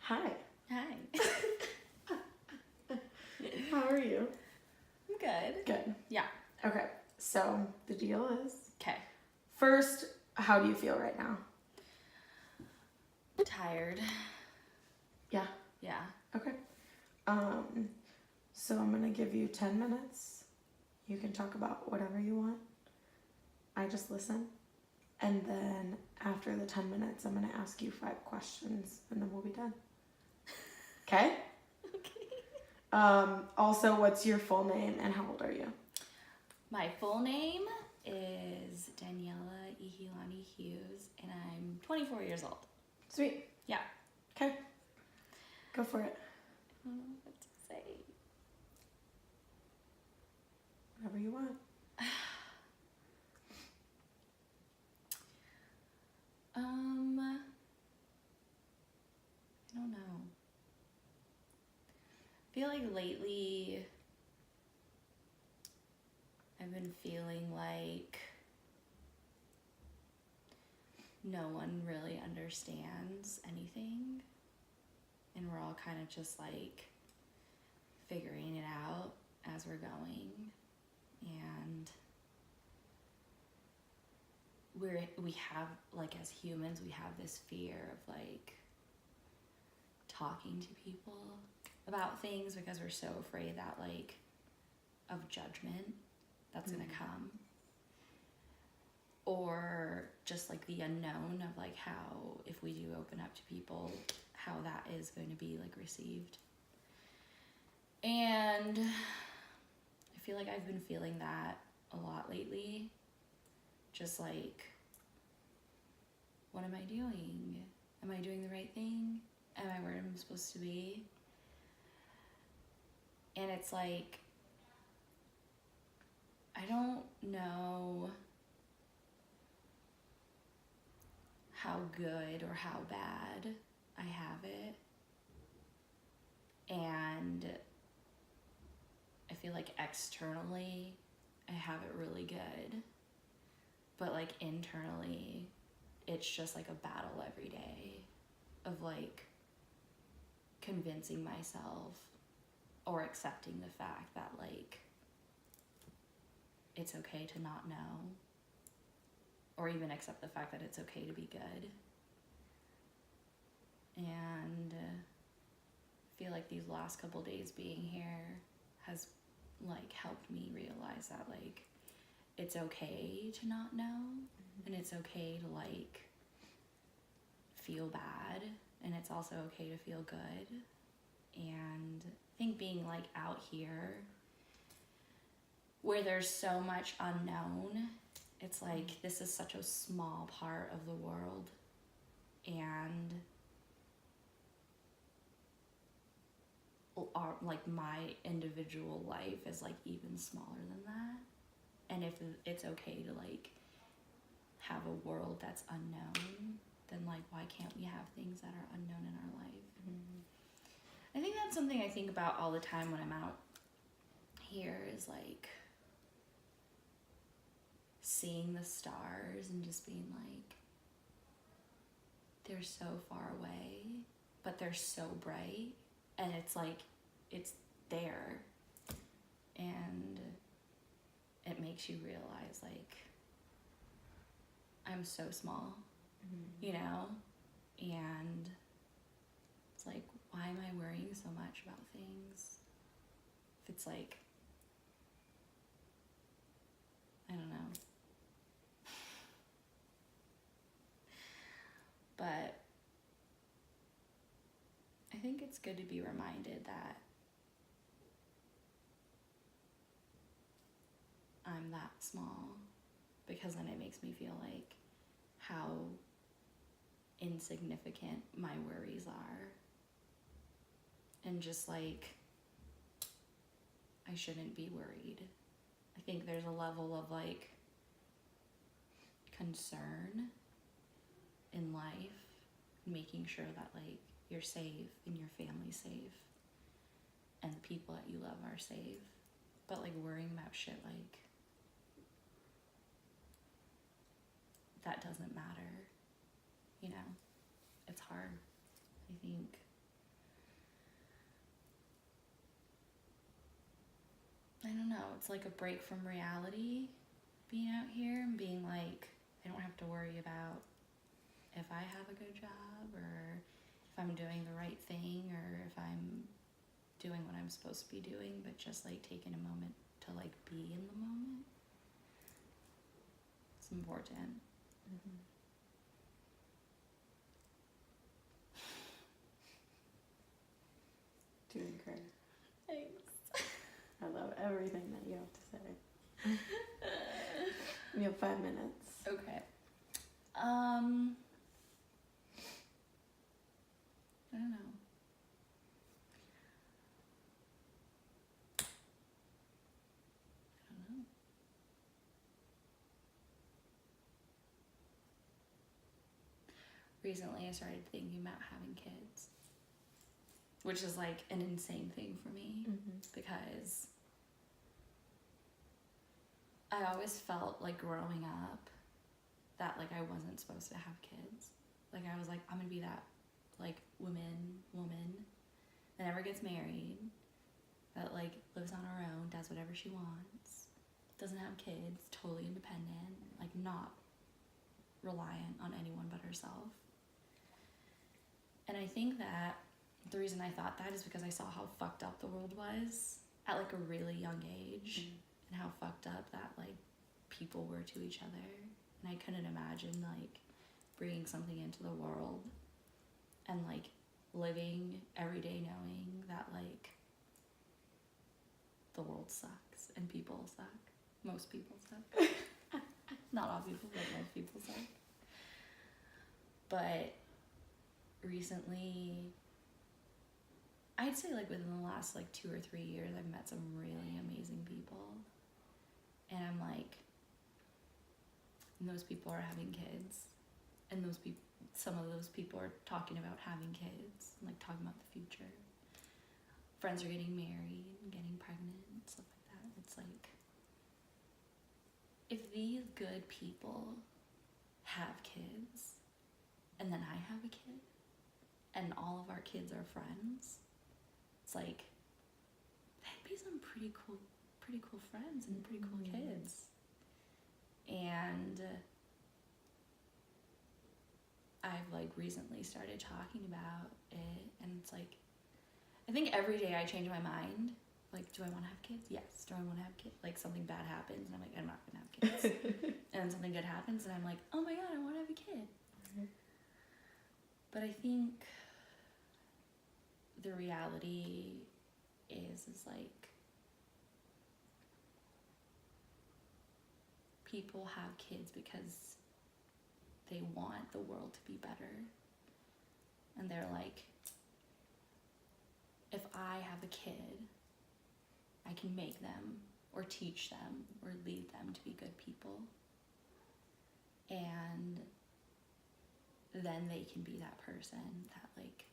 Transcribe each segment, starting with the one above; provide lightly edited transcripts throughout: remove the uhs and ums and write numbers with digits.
Hi. Hi. How are you? I'm good. Good. Yeah. Okay, so the deal is, Okay. first, how do you feel right now? Tired. Yeah. Yeah. Okay. So I'm gonna give you 10 minutes. You can talk about whatever you want. I just listen. And then after the 10 minutes, I'm gonna ask you 5 questions and then we'll be done. Okay? Okay. Also, what's your full name and how old are you? My full name is Daniella Hughes, and I'm 24 years old. Sweet. Yeah. Okay. Go for it. I don't know what to say. Whatever you want. I don't know. I feel like lately I've been feeling like no one really understands anything, and we're all kind of just like figuring it out as we're going, and we have, like, as humans, we have this fear of like talking to people about things because we're so afraid that like of judgment that's gonna come, or just like the unknown of like how, if we do open up to people, how that is going to be like received. And I feel like I've been feeling that a lot lately. Just like, what am I doing? Am I doing the right thing? Am I where I'm supposed to be? And it's like, I don't know how good or how bad I have it. And I feel like externally I have it really good, but like internally it's just like a battle every day of like convincing myself or accepting the fact that like it's okay to not know, or even accept the fact that it's okay to be good. And I feel like these last couple days being here has like helped me realize that like it's okay to not know, and it's okay to like feel bad, and it's also okay to feel good. And I think being like out here where there's so much unknown, it's like this is such a small part of the world, and like my individual life is like even smaller than that. And if it's okay to like have a world that's unknown, then like why can't we have things that are unknown in our life? I think that's something I think about all the time when I'm out here, is like seeing the stars and just being like, they're so far away, but they're so bright, and it's like, it's there, and it makes you realize like I'm so small, you know? And it's like, why am I worrying so much about things? If it's like, I don't know. But I think it's good to be reminded that I'm that small, because then it makes me feel like how insignificant my worries are. And just like, I shouldn't be worried. I think there's a level of like concern in life, making sure that like you're safe and your family's safe and the people that you love are safe. But like worrying about shit like that doesn't matter, you know? It's hard. I think it's like a break from reality being out here and being like, I don't have to worry about if I have a good job or if I'm doing the right thing or if I'm doing what I'm supposed to be doing, but just like taking a moment to like be in the moment. It's important. Mm-hmm. Doing great. Thanks. I love everything that you have to say. You have 5 minutes. Okay. I don't know. Recently I started thinking about having kids, which is like an insane thing for me because I always felt like growing up that like I wasn't supposed to have kids. Like I was like, I'm gonna be that like woman that never gets married, that like lives on her own, does whatever she wants, doesn't have kids, totally independent, like not reliant on anyone but herself. And I think that the reason I thought that is because I saw how fucked up the world was at like a really young age and how fucked up that like people were to each other. And I couldn't imagine like bringing something into the world and like living every day knowing that like the world sucks and people suck. Most people suck. Not all people, but most people suck. But recently, I'd say like within the last like 2 or 3 years, I've met some really amazing people. And I'm like, and those people are having kids. And those people, some of those people are talking about having kids, and like talking about the future. Friends are getting married and getting pregnant and stuff like that. It's like, if these good people have kids, and then I have a kid, and all of our kids are friends, it's like, that'd be some pretty cool friends and pretty cool kids. And I've like recently started talking about it, and it's like, I think every day I change my mind. Like, do I want to have kids? Yes. Do I want to have kids? Like, something bad happens, and I'm like, I'm not going to have kids. And then something good happens, and I'm like, oh my God, I want to have a kid. But I think the reality is like, people have kids because they want the world to be better. And they're like, if I have a kid, I can make them or teach them or lead them to be good people. And then they can be that person that like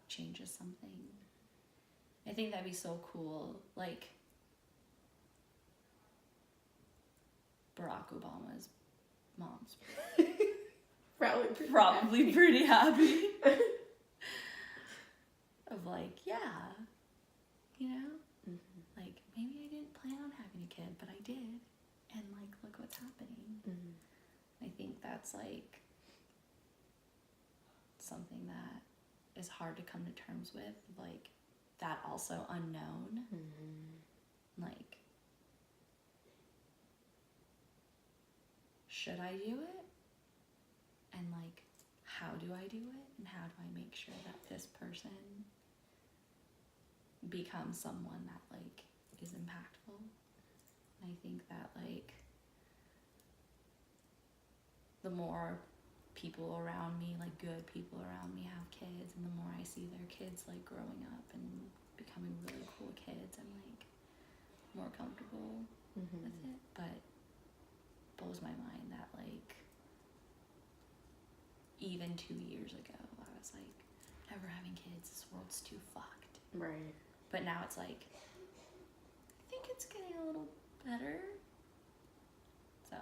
changes something. I think that'd be so cool. Like Barack Obama's mom's probably pretty happy. Of like, yeah, you know, like maybe I didn't plan on having a kid, but I did, and like look what's happening. I think that's like something that is hard to come to terms with, like that also unknown. Like, should I do it? And like, how do I do it? And how do I make sure that this person becomes someone that like is impactful? And I think that like the more people around me, like good people around me, have kids, and the more I see their kids like growing up and becoming really cool kids, I'm like more comfortable with it. But it blows my mind that like even 2 years ago I was like, never having kids, this world's too fucked. Right. But now it's like, I think it's getting a little better. So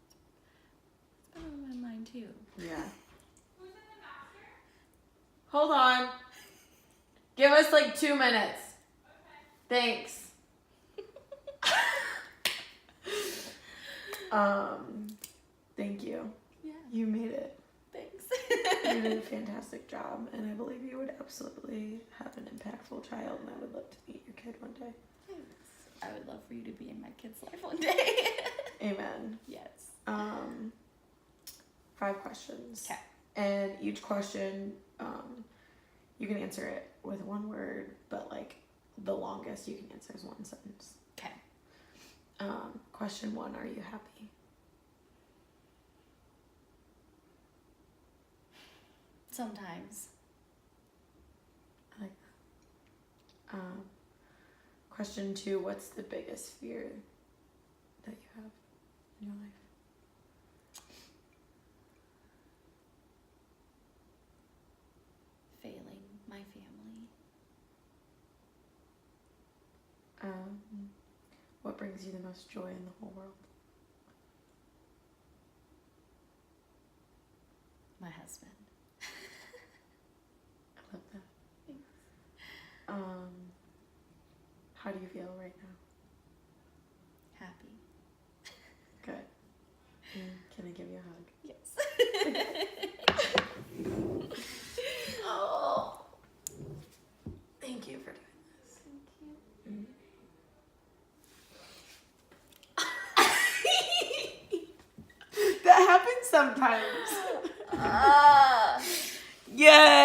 it's been on my mind too. Yeah. Hold on. Give us like 2 minutes. Thanks. Thank you. Yeah. You made it. Thanks. You did a fantastic job, and I believe you would absolutely have an impactful child, and I would love to meet your kid one day. Thanks. I would love for you to be in my kid's life one day. Amen. Yes. 5 questions. Okay. And each question, you can answer it with 1 word, but like the longest you can answer is 1 sentence. Okay. Question 1, are you happy? Sometimes. I like that. Question 2, what's the biggest fear that you have in your life? Failing my family. What brings you the most joy in the whole world? My husband. I love that. Thanks. How do you feel right now? Happy. Good. Can I give you a hug? Yes. Oh, thank you for doing this. Thank you. That happens sometimes. Yes.